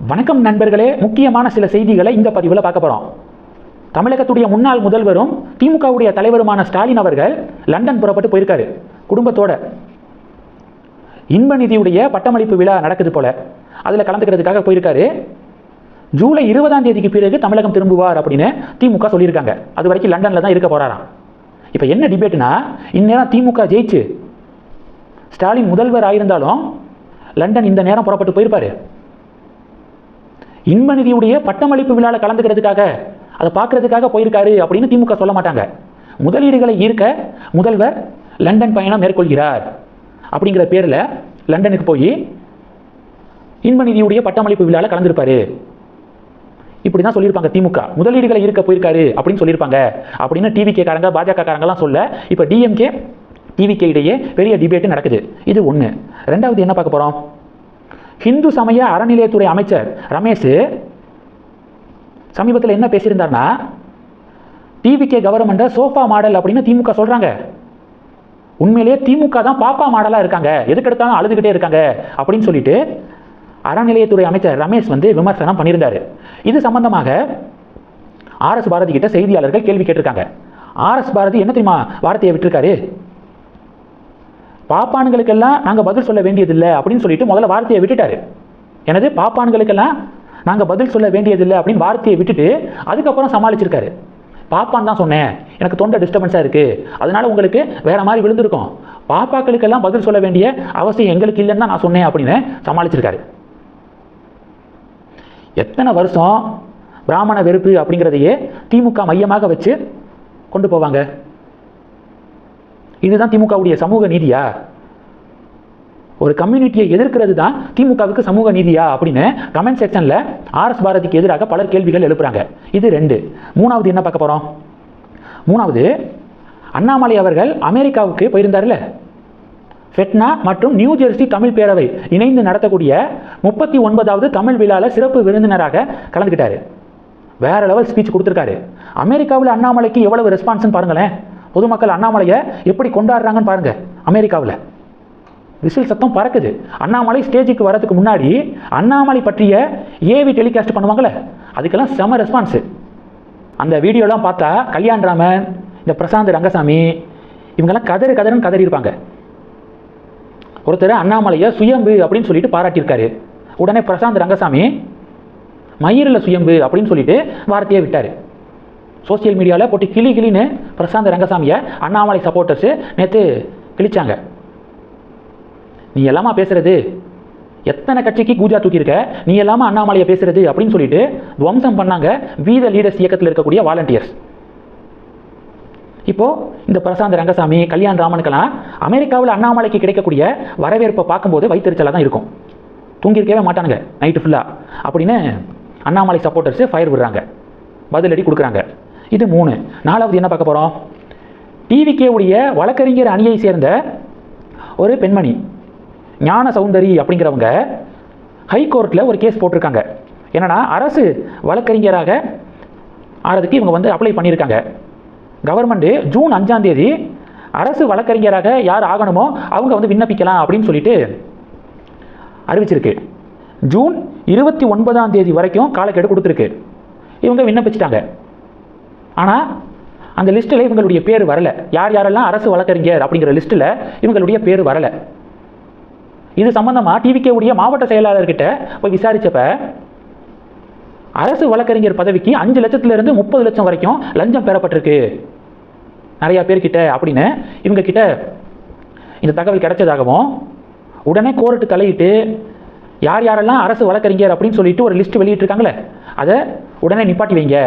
வணக்கம் நண்பர்களே, முக்கியமான சில செய்திகளை இந்த பதிவில் பார்க்க போகிறோம். தமிழகத்துடைய முன்னாள் முதல்வரும் திமுகவுடைய தலைவருமான ஸ்டாலின் அவர்கள் லண்டன் புறப்பட்டு போயிருக்காரு குடும்பத்தோட. இன்ப நிதியுடைய பட்டமளிப்பு விழா நடக்குது போல, அதில் கலந்துக்கிறதுக்காக போயிருக்காரு. ஜூலை 20ஆம் தேதிக்கு பிறகு தமிழகம் திரும்புவார் அப்படின்னு திமுக சொல்லியிருக்காங்க. அது வரைக்கும் லண்டனில் தான் இருக்க போறாராம். இப்போ என்ன டிபேட்னா, இந்நேரம் திமுக ஜெயிச்சு ஸ்டாலின் முதல்வர் ஆயிருந்தாலும் லண்டன் இந்த நேரம் புறப்பட்டு போயிருப்பாரு. இன்ப நிதியுடைய பட்டமளிப்பு விழாவில் கலந்துக்கிறதுக்காக, அதை பார்க்கறதுக்காக போயிருக்காரு அப்படின்னு திமுக சொல்ல மாட்டாங்க. முதலீடுகளை ஈர்க்க முதல்வர் லண்டன் பயணம் மேற்கொள்கிறார் அப்படிங்கிற பேரில் லண்டனுக்கு போய் இன்ப நிதியுடைய பட்டமளிப்பு விழாவில் கலந்துருப்பாரு. இப்படி தான் சொல்லியிருப்பாங்க. திமுக முதலீடுகளை ஈர்க்க போயிருக்காரு அப்படின்னு சொல்லியிருப்பாங்க அப்படின்னு டிவிகே காரங்க, பாஜக காரங்கெல்லாம் சொல்ல, இப்போ டிஎம்கே டிவிகே இடையே பெரிய டிபேட்டு நடக்குது. இது ஒன்று. ரெண்டாவது என்ன பார்க்க போகிறோம், ஹிந்து சமய அறநிலையத்துறை அமைச்சர் ரமேஷ் சமீபத்தில் என்ன பேசியிருந்தார்னா, டிவிகே கவர்மெண்ட்டை சோஃபா மாடல் அப்படின்னு திமுக சொல்றாங்க. உண்மையிலேயே திமுக தான் பாப்பா மாடலா இருக்காங்க, எதுக்கெடுத்தாலும் அழுதுகிட்டே இருக்காங்க அப்படின்னு சொல்லிட்டு அறநிலையத்துறை அமைச்சர் ரமேஷ் விமர்சனம் பண்ணியிருந்தாரு. இது சம்பந்தமாக ஆர்எஸ் பாரதி கிட்ட செய்தியாளர்கள் கேள்வி கேட்டிருக்காங்க. ஆர்எஸ் பாரதி என்ன தெரியுமா வார்த்தையை விட்டுருக்காரு, பாப்பான்களுக்கெல்லாம் நாங்கள் பதில் சொல்ல வேண்டியதில்லை அப்படின்னு சொல்லிட்டு முதல்ல வார்த்தையை விட்டுட்டாரு. எனது பாப்பான்களுக்கெல்லாம் நாங்கள் பதில் சொல்ல வேண்டியதில்லை அப்படின்னு வார்த்தையை விட்டுட்டு அதுக்கப்புறம் சமாளிச்சிருக்காரு. பாப்பான் தான் சொன்னேன், எனக்கு தொண்டை டிஸ்டர்பன்ஸாக இருக்குது, அதனால உங்களுக்கு வேற மாதிரி விழுந்திருக்கும், பாப்பாக்களுக்கெல்லாம் பதில் சொல்ல வேண்டிய அவசியம் எங்களுக்கு இல்லைன்னு தான் நான் சொன்னேன் அப்படின்னு சமாளிச்சிருக்காரு. எத்தனை வருஷம் பிராமண வெறுப்பு அப்படிங்கிறதையே திமுக மையமாக வச்சு கொண்டு போவாங்க? இதுதான் திமுகவுடைய சமூக நீதியா? ஒரு கம்யூனிட்டியை எதிர்க்கிறது தான் திமுகவுக்கு சமூக நீதியா அப்படின்னு கமெண்ட் செக்ஷன்ல ஆர்எஸ் பாரதிக்கு எதிராக பலர் கேள்விகள் எழுப்புறாங்க. இது ரெண்டு. மூணாவது என்ன பார்க்க போறோம், மூணாவது அண்ணாமலை அவர்கள் அமெரிக்காவுக்கு போயிருந்தாருல. ஃபெட்னா மற்றும் நியூ ஜெர்சி தமிழ் பேரவை இணைந்து நடத்தக்கூடிய 39வது தமிழ் விழாவில் சிறப்பு விருந்தினராக கலந்துக்கிட்டாரு. வேற லெவல் ஸ்பீச் கொடுத்துருக்காரு. அமெரிக்காவில் அண்ணாமலைக்கு எவ்வளவு ரெஸ்பான்ஸ்ன்னு பாருங்களேன். பொதுமக்கள் அண்ணாமலையை எப்படி கொண்டாடுறாங்கன்னு பாருங்க. அமெரிக்காவில் விசில் சத்தம் பறக்குது. அண்ணாமலை ஸ்டேஜுக்கு வரதுக்கு முன்னாடி அண்ணாமலை பற்றிய ஏவி டெலிகாஸ்ட் பண்ணுவாங்கள்ல, அதுக்கெல்லாம் செம ரெஸ்பான்ஸு. அந்த வீடியோலாம் பார்த்தா கல்யாண்ராமன், இந்த பிரசாந்த் ரங்கசாமி இவங்கெல்லாம் கதறுன்னு கதறி இருப்பாங்க. ஒருத்தர் அண்ணாமலையை சுயம்பு அப்படின்னு சொல்லிட்டு பாராட்டியிருக்காரு. உடனே பிரசாந்த் ரங்கசாமி மயிரில் சுயம்பு அப்படின்னு சொல்லிட்டு வார்த்தையை விட்டார். சோசியல் மீடியாவில் போட்டு கிளின்னு பிரசாந்த் ரங்கசாமியை அண்ணாமலை சப்போர்ட்டர்ஸு நேற்று கிழிச்சாங்க. நீ எல்லாமா பேசுறது, எத்தனை கட்சிக்கு கூஜா தூக்கியிருக்க, நீ எல்லாமா அண்ணாமலையை பேசுறது அப்படின்னு சொல்லிட்டு துவம்சம் பண்ணாங்க வீத லீடர்ஸ் இயக்கத்தில் இருக்கக்கூடிய வாலண்டியர்ஸ். இப்போ இந்த பிரசாந்த் ரங்கசாமி, கல்யாண் ராமனுக்கெல்லாம் அமெரிக்காவில் அண்ணாமலைக்கு கிடைக்கக்கூடிய வரவேற்பை பார்க்கும்போது வைத்தறிச்சலாக தான் இருக்கும். தூங்கியிருக்கவே மாட்டானுங்க நைட்டு ஃபுல்லாக அப்படின்னு அண்ணாமலை சப்போர்ட்டர்ஸு ஃபயர் விடுறாங்க, பதிலடி கொடுக்குறாங்க. இது மூணு. நாலாவது என்ன பார்க்க போகிறோம், டிவிகே உடைய வழக்கறிஞர் அணியை சேர்ந்த ஒரு பெண்மணி ஞான சௌந்தரி அப்படிங்கிறவங்க ஹைகோர்ட்டில் ஒரு கேஸ் போட்டிருக்காங்க. என்னன்னா, அரசு வழக்கறிஞராக ஆறதுக்கு இவங்க அப்ளை பண்ணியிருக்காங்க. கவர்மெண்ட் ஜூன் 5ஆம் தேதி அரசு வழக்கறிஞராக யார் ஆகணுமோ அவங்க விண்ணப்பிக்கலாம் அப்படின்னு சொல்லிட்டு அறிவிச்சிருக்கு. ஜூன் 29ஆம் தேதி வரைக்கும் காலக்கெடு கொடுத்துருக்கு. இவங்க விண்ணப்பிச்சிட்டாங்க. ஆனால் அந்த லிஸ்ட்டில் இவங்களுடைய பேர் வரலை. யார் யாரெல்லாம் அரசு வழக்கறிஞர் அப்படிங்கிற லிஸ்ட்டில் இவங்களுடைய பேர் வரலை. இது சம்பந்தமாக டிவிகே உடைய மாவட்ட செயலாளர்கிட்ட போய் விசாரிச்சப்ப, அரசு வழக்கறிஞர் பதவிக்கு 5 லட்சத்திலிருந்து 30 லட்சம் வரைக்கும் லஞ்சம் பெறப்பட்டிருக்கு நிறையா பேர்கிட்ட அப்படின்னு இவங்க கிட்ட இந்த தகவல் கிடைச்சதாகவும், உடனே கோர்ட்டு தலையிட்டு யார் யாரெல்லாம் அரசு வழக்கறிஞர் அப்படின்னு சொல்லிட்டு ஒரு லிஸ்ட் வெளியிட்டிருக்காங்களே, அதை உடனே நிப்பாட்டி வைங்க,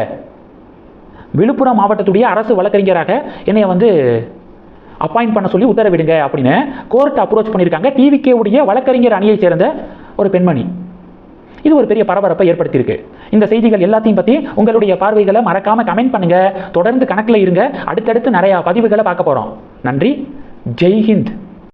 விழுப்புரம் மாவட்டத்துடைய அரசு வழக்கறிஞராக என்னைய அப்பாயிண்ட் பண்ண சொல்லி உத்தரவிடுங்க அப்படின்னு கோர்ட் அப்ரோச் பண்ணியிருக்காங்க டிவிகே உடைய வழக்கறிஞர் அணியை சேர்ந்த ஒரு பெண்மணி. இது ஒரு பெரிய பரபரப்பை ஏற்படுத்தியிருக்கு. இந்த செய்திகள் எல்லாத்தையும் பற்றி உங்களுடைய பார்வைகளை மறக்காம கமெண்ட் பண்ணுங்க. தொடர்ந்து கணக்கில் இருங்க. அடுத்தடுத்து நிறைய பதிவுகளை பார்க்க போறோம். நன்றி. ஜெய் ஹிந்த்.